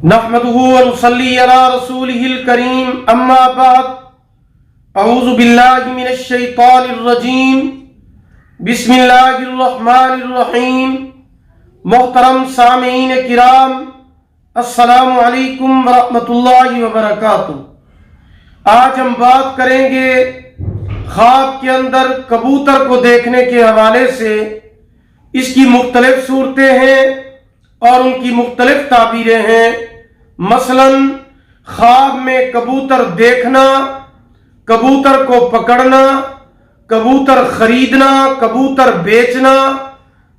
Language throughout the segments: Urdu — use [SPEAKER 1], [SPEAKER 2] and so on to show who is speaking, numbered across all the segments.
[SPEAKER 1] نحمده ونصلي على رسوله الكريم اما بعد اعوذ باللہ من الشیطان الرجیم بسم اللہ الرحمن الرحیم محترم سامعین کرام السلام علیکم ورحمۃ اللہ وبرکاتہ۔ آج ہم بات کریں گے خواب کے اندر کبوتر کو دیکھنے کے حوالے سے۔ اس کی مختلف صورتیں ہیں اور ان کی مختلف تعبیریں ہیں۔ مثلاً خواب میں کبوتر دیکھنا، کبوتر کو پکڑنا، کبوتر خریدنا، کبوتر بیچنا،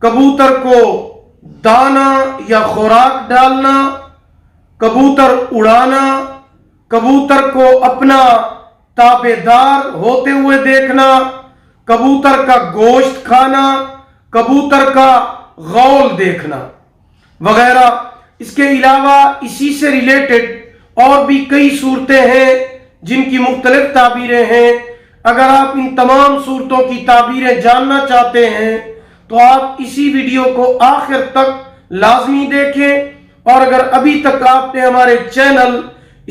[SPEAKER 1] کبوتر کو دانا یا خوراک ڈالنا، کبوتر اڑانا، کبوتر کو اپنا تابیدار ہوتے ہوئے دیکھنا، کبوتر کا گوشت کھانا، کبوتر کا غول دیکھنا وغیرہ۔ اس کے علاوہ اسی سے ریلیٹڈ اور بھی کئی صورتیں ہیں جن کی مختلف تعبیریں ہیں۔ اگر آپ ان تمام صورتوں کی تعبیریں جاننا چاہتے ہیں تو آپ اسی ویڈیو کو آخر تک لازمی دیکھیں، اور اگر ابھی تک آپ نے ہمارے channel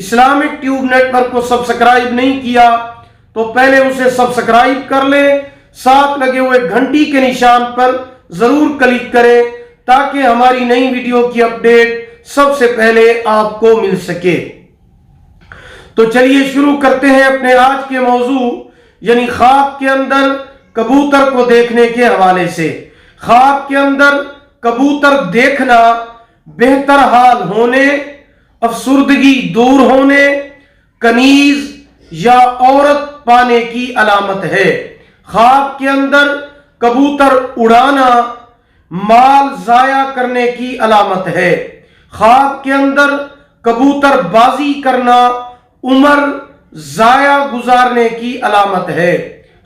[SPEAKER 1] Islamic tube network کو سبسکرائب نہیں کیا تو پہلے اسے سبسکرائب کر لیں، ساتھ لگے ہوئے گھنٹی کے نشان پر ضرور کلک کریں تاکہ ہماری نئی ویڈیو کی اپڈیٹ سب سے پہلے آپ کو مل سکے۔ تو چلیے شروع کرتے ہیں اپنے آج کے موضوع، یعنی خواب کے اندر کبوتر کو دیکھنے کے حوالے سے۔ خواب کے اندر کبوتر دیکھنا بہتر حال ہونے، افسردگی دور ہونے، کنیز یا عورت پانے کی علامت ہے۔ خواب کے اندر کبوتر اڑانا مال ضائع کرنے کی علامت ہے۔ خواب کے اندر کبوتر بازی کرنا عمر ضائع گزارنے کی علامت ہے۔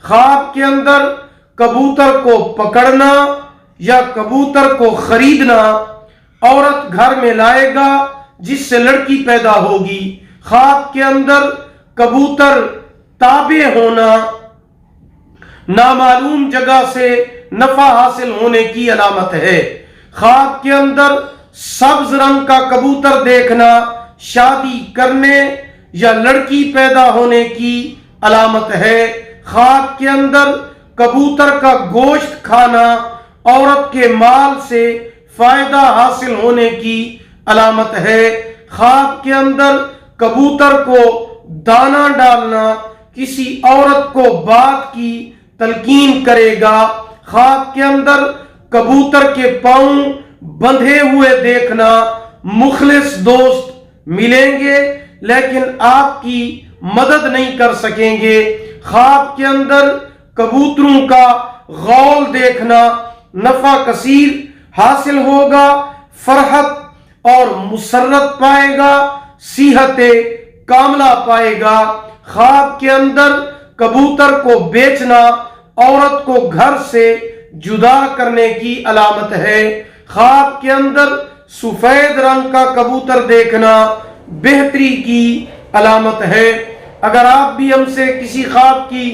[SPEAKER 1] خواب کے اندر کبوتر کو پکڑنا یا کبوتر کو خریدنا عورت گھر میں لائے گا جس سے لڑکی پیدا ہوگی۔ خواب کے اندر کبوتر تابع ہونا نامعلوم جگہ سے نفع حاصل ہونے کی علامت ہے۔ خواب کے اندر سبز رنگ کا کبوتر دیکھنا شادی کرنے یا لڑکی پیدا ہونے کی علامت ہے۔ خواب کے اندر کبوتر کا گوشت کھانا عورت کے مال سے فائدہ حاصل ہونے کی علامت ہے۔ خواب کے اندر کبوتر کو دانا ڈالنا کسی عورت کو بات کی تلقین کرے گا۔ خواب کے اندر کبوتر کے پاؤں بندھے ہوئے دیکھنا مخلص دوست ملیں گے لیکن آپ کی مدد نہیں کر سکیں گے۔ خواب کے اندر کبوتروں کا غول دیکھنا نفع کثیر حاصل ہوگا، فرحت اور مسرت پائے گا، صحت کاملہ پائے گا۔ خواب کے اندر کبوتر کو بیچنا عورت کو گھر سے جدا کرنے کی علامت ہے۔ خواب کے اندر سفید رنگ کا کبوتر دیکھنا بہتری کی علامت ہے۔ اگر آپ بھی ہم سے کسی خواب کی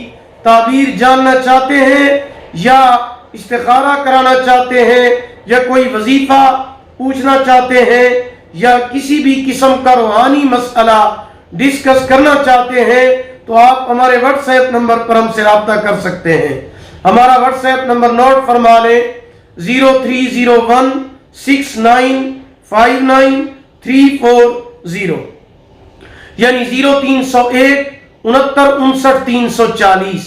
[SPEAKER 1] تعبیر جاننا چاہتے ہیں یا استخارہ کرانا چاہتے ہیں یا کوئی وظیفہ پوچھنا چاہتے ہیں یا کسی بھی قسم کا روحانی مسئلہ ڈسکس کرنا چاہتے ہیں تو آپ ہمارے واٹس ایپ نمبر پر ہم سے رابطہ کر سکتے ہیں۔ ہمارا واٹس ایپ نمبر نوٹ فرما لیں 0301695930 یعنی 0301 69 340۔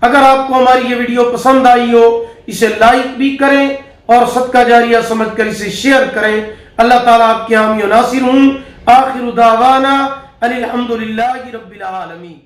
[SPEAKER 1] اگر آپ کو ہماری یہ ویڈیو پسند آئی ہو اسے لائک بھی کریں اور صدقہ جاریہ سمجھ کر اسے شیئر کریں۔ اللہ تعالیٰ آپ کے حامی و ناصر ہوں۔ آخر دعوانا الحمدللہ رب العالمین۔